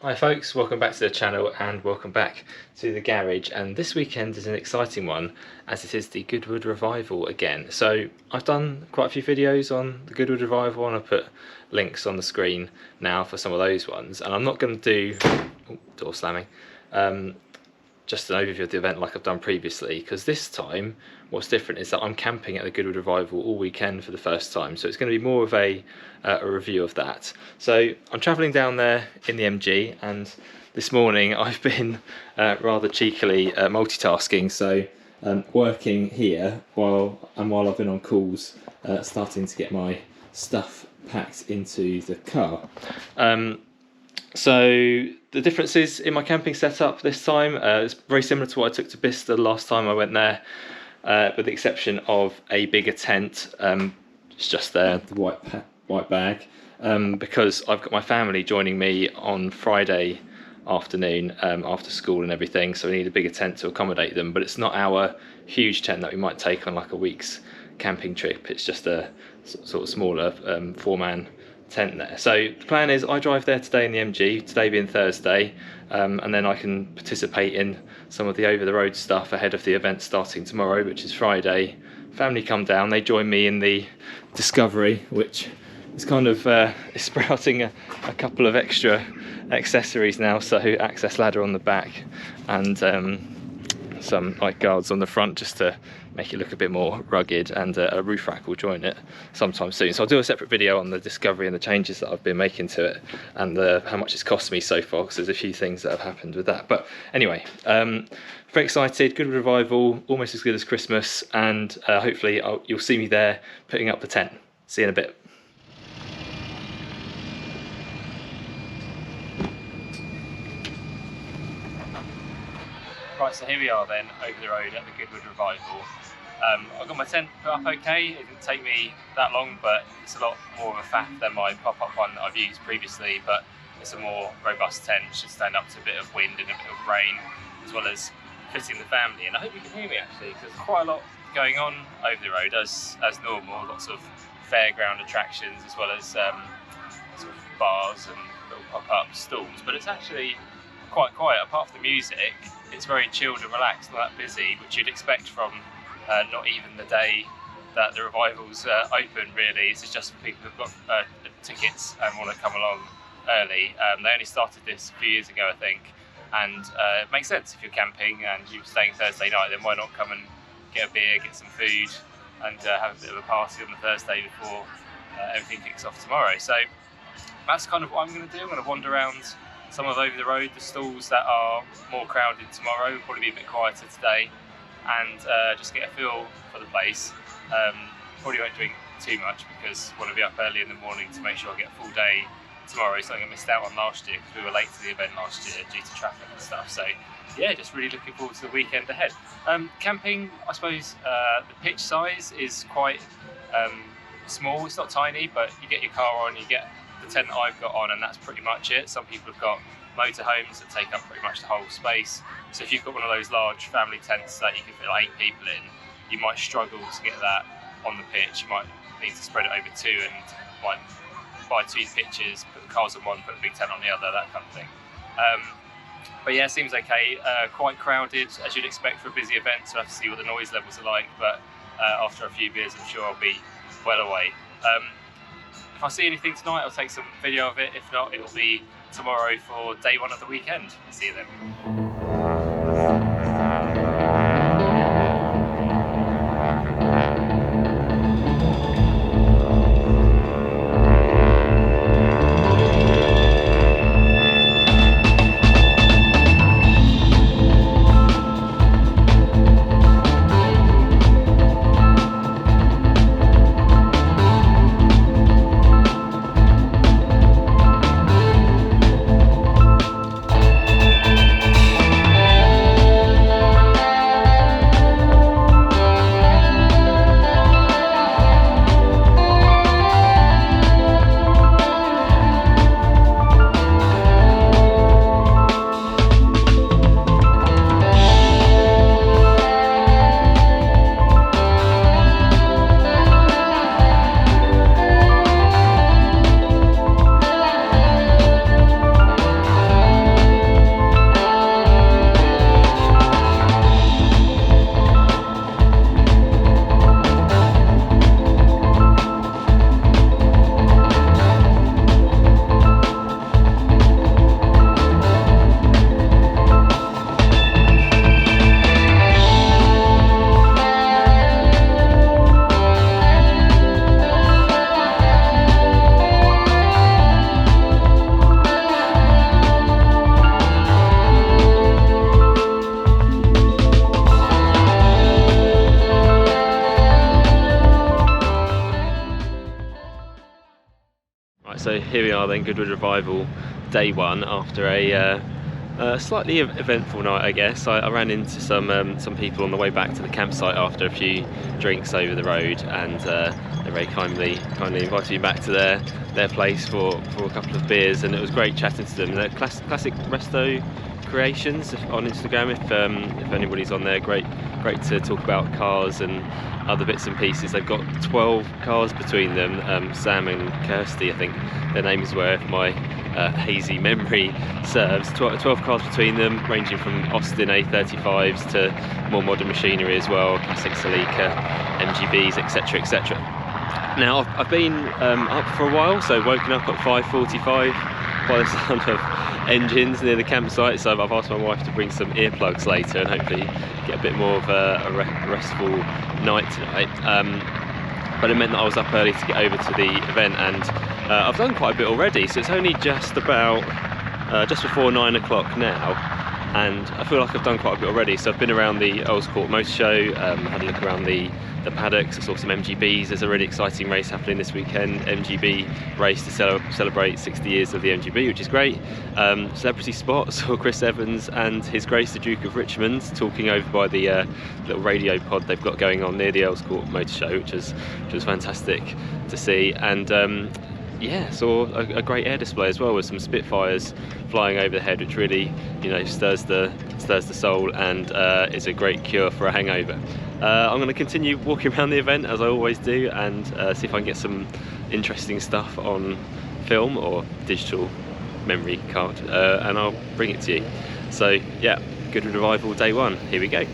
Hi folks, welcome back to the channel and welcome back to the garage, and this weekend is an exciting one as it is the Goodwood Revival again. So I've done quite a few videos on the Goodwood Revival and I'll put links on the screen now for some of those ones, and I'm not going to do, door slamming, just an overview of the event like I've done previously, because this time what's different is that I'm camping at the Goodwood Revival all weekend for the first time, so it's going to be more of a review of that. So I'm travelling down there in the MG, and this morning I've been rather cheekily multitasking, so working here while I've been on calls, starting to get my stuff packed into the car. So the differences in my camping setup this time, it's very similar to what I took to Bicester last time I went there, with the exception of a bigger tent. It's just there, the white bag, because I've got my family joining me on Friday afternoon after school and everything, so we need a bigger tent to accommodate them. But it's not our huge tent that we might take on like a week's camping trip. It's just a sort of smaller 4-man tent there. So the plan is I drive there today in the MG, today being Thursday, and then I can participate in some of the over-the-road stuff ahead of the event starting tomorrow, which is Friday. Family come down, they join me in the Discovery, which is kind of sprouting a couple of extra accessories now, so access ladder on the back and some light guards on the front just to make it look a bit more rugged, and a roof rack will join it sometime soon. So I'll do a separate video on the Discovery and the changes that I've been making to it, and how much it's cost me so far, because there's a few things that have happened with that. But anyway, very excited. Goodwood Revival, almost as good as Christmas, and hopefully you'll see me there putting up the tent. See you in a bit. Right, so here we are then, over the road at the Goodwood Revival. I got my tent put up okay. It didn't take me that long, but it's a lot more of a faff than my pop-up one that I've used previously, but it's a more robust tent, should stand up to a bit of wind and a bit of rain, as well as fitting the family. And I hope you can hear me actually, because there's quite a lot going on over the road as normal, lots of fairground attractions, as well as sort of bars and little pop-up stalls, but it's actually quite quiet. Apart from the music, it's very chilled and relaxed, not that busy, which you'd expect from not even the day that the revival's open really. This is just for people who've got tickets and want to come along early. They only started this a few years ago, I think, and it makes sense if you're camping and you're staying Thursday night, then why not come and get a beer, get some food, and have a bit of a party on the Thursday before everything kicks off tomorrow. So that's kind of what I'm going to do. I'm going to wander around some of over the road, the stalls that are more crowded tomorrow, will probably be a bit quieter today, and just get a feel for the place. Probably won't drink too much because I want to be up early in the morning to make sure I get a full day tomorrow, something I missed out on last year because we were late to the event last year due to traffic and stuff. So yeah, just really looking forward to the weekend ahead. Camping, I suppose the pitch size is quite small. It's not tiny, but you get your car on, you get the tent that I've got on, and that's pretty much it. Some people have got motorhomes that take up pretty much the whole space, so if you've got one of those large family tents that you can fit like 8 people in, you might struggle to get that on the pitch. You might need to spread it over 2 and might buy 2 pitches, put the cars on one, put a big tent on the other, that kind of thing. But yeah, seems okay. Quite crowded as you'd expect for a busy event, so I have to see what the noise levels are like, but after a few beers I'm sure I'll be well away. If I see anything tonight, I'll take some video of it. If not, it'll be tomorrow for day 1 of the weekend. See you then. here we are then, Goodwood Revival day one, after a slightly eventful night, I guess. I ran into some people on the way back to the campsite after a few drinks over the road, and they very kindly invited me back to their place for a couple of beers, and it was great chatting to them. They're classic resto creations on Instagram. If anybody's on there, great to talk about cars and other bits and pieces. They've got 12 cars between them. Sam and Kirsty, I think their names were, if my hazy memory serves. 12 cars between them, ranging from Austin A35s to more modern machinery as well, classic Celica, MGBs, etc, etc. Now I've been up for a while, so woken up at 5:45 by the sound of engines near the campsite, so I've asked my wife to bring some earplugs later and hopefully get a bit more of a restful night tonight. But it meant that I was up early to get over to the event, and I've done quite a bit already, so it's only just before 9 o'clock now, and I feel like I've done quite a bit already. So I've been around the Earls Court Motor Show, had a look around the paddocks, I saw some MGBs. There's a really exciting race happening this weekend, MGB race to celebrate 60 years of the MGB, which is great. Celebrity spot, saw Chris Evans and His Grace the Duke of Richmond talking over by the little radio pod they've got going on near the Earls Court Motor Show, which was fantastic to see. And yeah, saw a great air display as well, with some Spitfires flying overhead, which really, stirs the soul and is a great cure for a hangover. I'm going to continue walking around the event as I always do, and see if I can get some interesting stuff on film or digital memory card, and I'll bring it to you. So yeah, Goodwood Revival day one, here we go.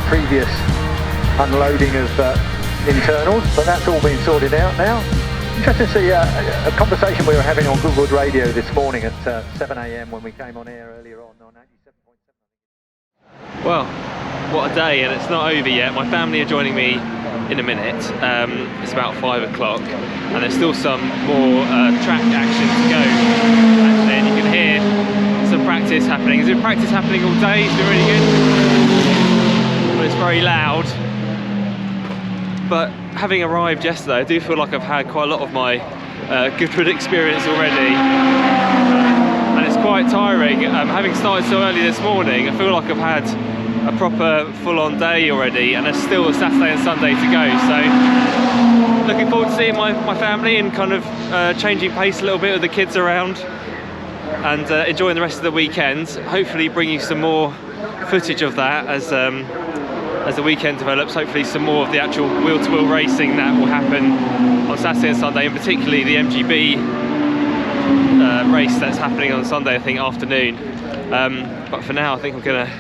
Previous unloading of internals, but that's all been sorted out now. Interesting to see a conversation we were having on Goodwood Radio this morning at 7 AM when we came on air earlier on 87.7. Well, what a day, and it's not over yet. My family are joining me in a minute. It's about 5 o'clock, and there's still some more track action to go. Actually, and you can hear some practice happening. There's been practice happening all day. It's been really good. But it's very loud. But having arrived yesterday, I do feel like I've had quite a lot of my Goodwood experience already, and it's quite tiring. Having started so early this morning, I feel like I've had a proper full-on day already, and there's still a Saturday and Sunday to go. So looking forward to seeing my family and kind of changing pace a little bit with the kids around. and enjoying the rest of the weekend. Hopefully bring you some more footage of that as the weekend develops. Hopefully some more of the actual wheel-to-wheel racing that will happen on Saturday and Sunday, and particularly the MGB race that's happening on Sunday, I think, afternoon. But for now, I think I'm gonna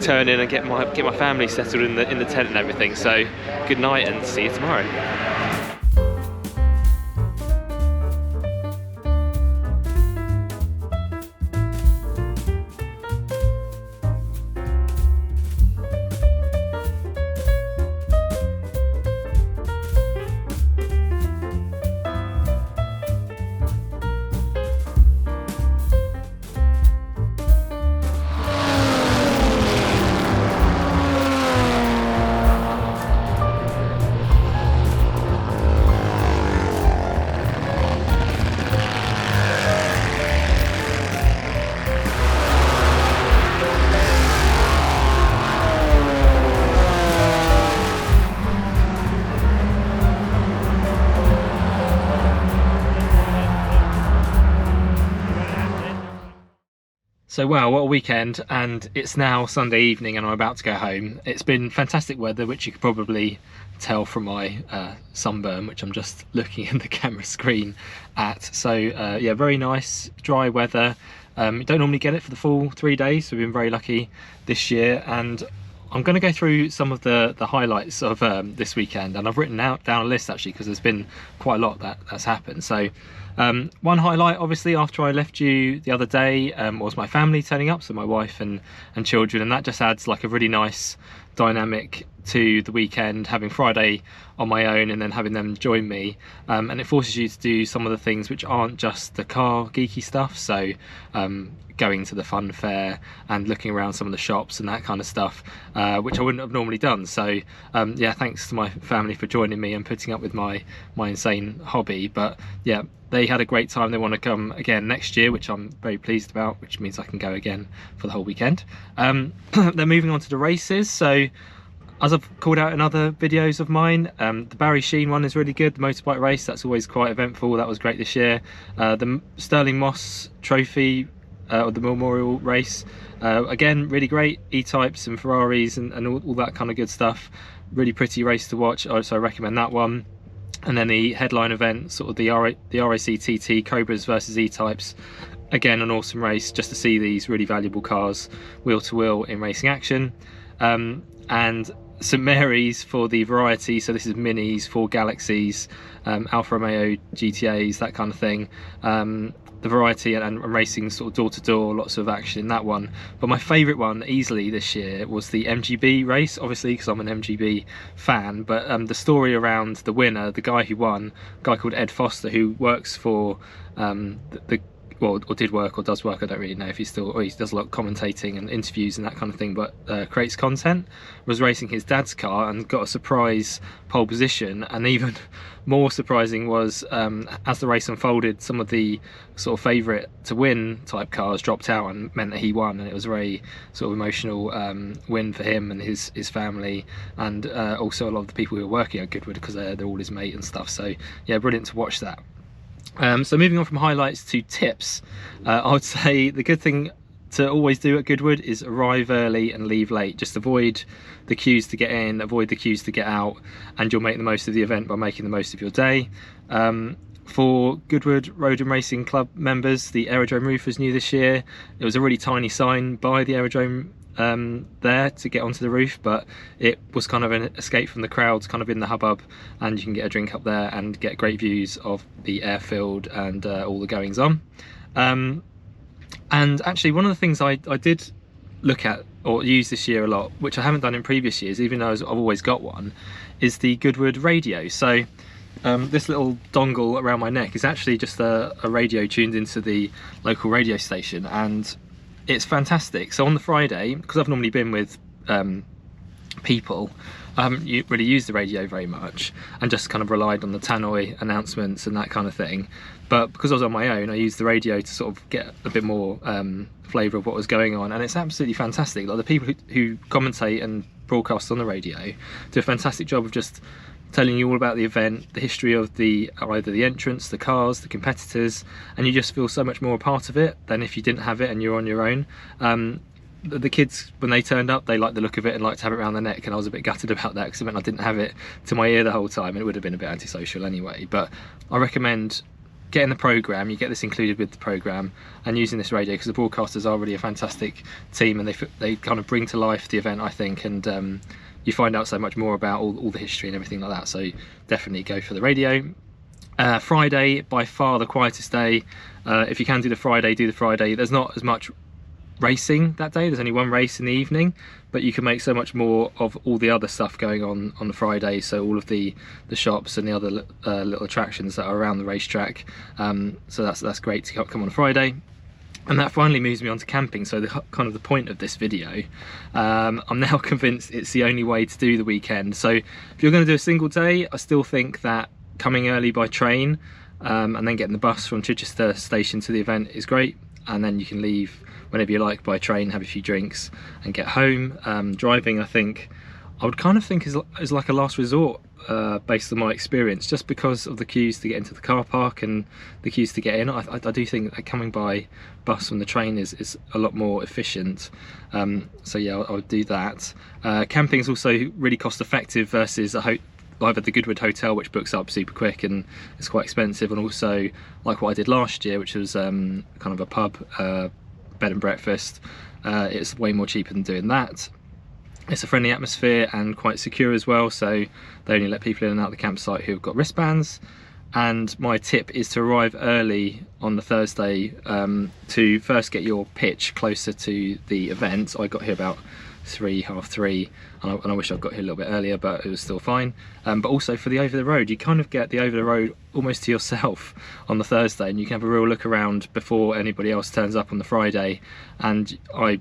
turn in and get my family settled in the tent and everything. So good night and see you tomorrow. So wow, what a weekend, and it's now Sunday evening and I'm about to go home. It's been fantastic weather, which you could probably tell from my sunburn, which I'm just looking at the camera screen at. So yeah, very nice, dry weather. You don't normally get it for the full 3 days, so we've been very lucky this year. And I'm going to go through some of the highlights of this weekend, and I've written down a list actually, because there's been quite a lot that's happened. So one highlight, obviously, after I left you the other day, was my family turning up, so my wife and children, and that just adds like a really nice dynamic to the weekend, having Friday on my own and then having them join me, and it forces you to do some of the things which aren't just the car geeky stuff. So going to the fun fair and looking around some of the shops and that kind of stuff, which I wouldn't have normally done. So yeah, thanks to my family for joining me and putting up with my insane hobby. But yeah, they had a great time. They want to come again next year, which I'm very pleased about, which means I can go again for the whole weekend. They're moving on to the races. So as I've called out in other videos of mine, the Barry Sheen one is really good, the motorbike race. That's always quite eventful. That was great this year. The Sterling Moss Trophy, or the Memorial Race, again, really great. E-types and Ferraris and all that kind of good stuff. Really pretty race to watch, so I recommend that one. And then the headline event, sort of the RAC TT Cobras versus E-types, again an awesome race just to see these really valuable cars wheel to wheel in racing action. And St Mary's for the variety, so this is Minis, Ford Galaxies, Alfa Romeo GTAs, that kind of thing. The variety and racing sort of door to door, lots of action in that one. But my favourite one easily this year was the MGB race, obviously because I'm an MGB fan. But the story around the winner, the guy who won, a guy called Ed Foster, who works for or did work or does work, I don't really know if he's still, or he does a lot of commentating and interviews and that kind of thing, but creates content, was racing his dad's car and got a surprise pole position. And even more surprising was, as the race unfolded, some of the sort of favourite to win type cars dropped out and meant that he won, and it was a very sort of emotional win for him and his family, and also a lot of the people who were working at Goodwood, because they're all his mate and stuff. So yeah, brilliant to watch that. So moving on from highlights to tips, I would say the good thing to always do at Goodwood is arrive early and leave late. Just avoid the queues to get in, avoid the queues to get out, and you'll make the most of the event by making the most of your day. For Goodwood Road and Racing Club members, the aerodrome roof was new this year. It was a really tiny sign by the aerodrome there to get onto the roof, but it was kind of an escape from the crowds, kind of in the hubbub, and you can get a drink up there and get great views of the airfield and all the goings on. And actually, one of the things I did look at or use this year a lot, which I haven't done in previous years, even though I've always got one, is the Goodwood radio. So this little dongle around my neck is actually just a radio tuned into the local radio station, and it's fantastic. So on the Friday, because I've normally been with people, I haven't really used the radio very much and just kind of relied on the tannoy announcements and that kind of thing. But because I was on my own, I used the radio to sort of get a bit more flavour of what was going on, and it's absolutely fantastic. Like the people who commentate and broadcast on the radio do a fantastic job of just telling you all about the event, the history of either the entrance, the cars, the competitors, and you just feel so much more a part of it than if you didn't have it and you're on your own. The kids, when they turned up, they liked the look of it and liked to have it around their neck, and I was a bit gutted about that because it meant I didn't have it to my ear the whole time, and it would have been a bit antisocial anyway. But I recommend getting the programme. You get this included with the programme, and using this radio, because the broadcasters are really a fantastic team, and they kind of bring to life the event, I think, and you find out so much more about all the history and everything like that, so definitely go for the radio. Friday, by far the quietest day. If you can do the Friday, do the Friday. There's not as much racing that day, there's only one race in the evening, but you can make so much more of all the other stuff going on the Friday, so all of the shops and the other little attractions that are around the racetrack, so that's great to come on a Friday. And that finally moves me on to camping, so kind of the point of this video. I'm now convinced it's the only way to do the weekend. So if you're going to do a single day, I still think that coming early by train and then getting the bus from Chichester station to the event is great, and then you can leave whenever you like by train, have a few drinks and get home. Driving, I think, I would kind of think is like a last resort, based on my experience, just because of the queues to get into the car park and the queues to get in. I do think that coming by bus from the train is a lot more efficient, so yeah, I would do that. Camping is also really cost effective versus either the Goodwood Hotel, which books up super quick and it's quite expensive, and also like what I did last year, which was kind of a pub bed and breakfast. It's way more cheaper than doing that. It's a friendly atmosphere and quite secure as well, so they only let people in and out of the campsite who've got wristbands. And my tip is to arrive early on the Thursday, to first get your pitch closer to the event. I got here about 3:30, and I wish I'd got here a little bit earlier, but it was still fine. But also for the over the road, you kind of get the over the road almost to yourself on the Thursday, and you can have a real look around before anybody else turns up on the Friday. And I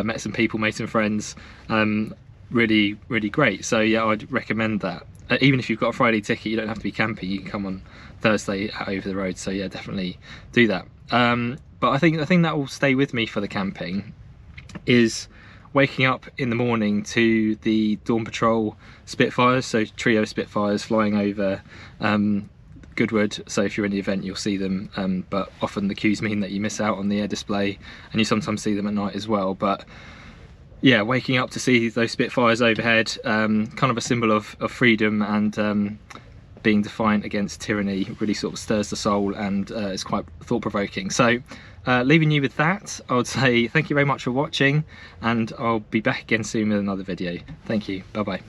met some people, made some friends, really great. So yeah, I'd recommend that. Even if you've got a Friday ticket, you don't have to be camping, you can come on Thursday over the road, so yeah, definitely do that. But I think the thing that will stay with me for the camping is waking up in the morning to the Dawn Patrol Spitfires, so trio Spitfires flying over Goodwood. So if you're in the event, you'll see them, but often the queues mean that you miss out on the air display, and you sometimes see them at night as well. But yeah, waking up to see those Spitfires overhead, kind of a symbol of freedom and being defiant against tyranny, really sort of stirs the soul, and is quite thought-provoking. So leaving you with that, I would say thank you very much for watching, and I'll be back again soon with another video. Thank you, bye bye.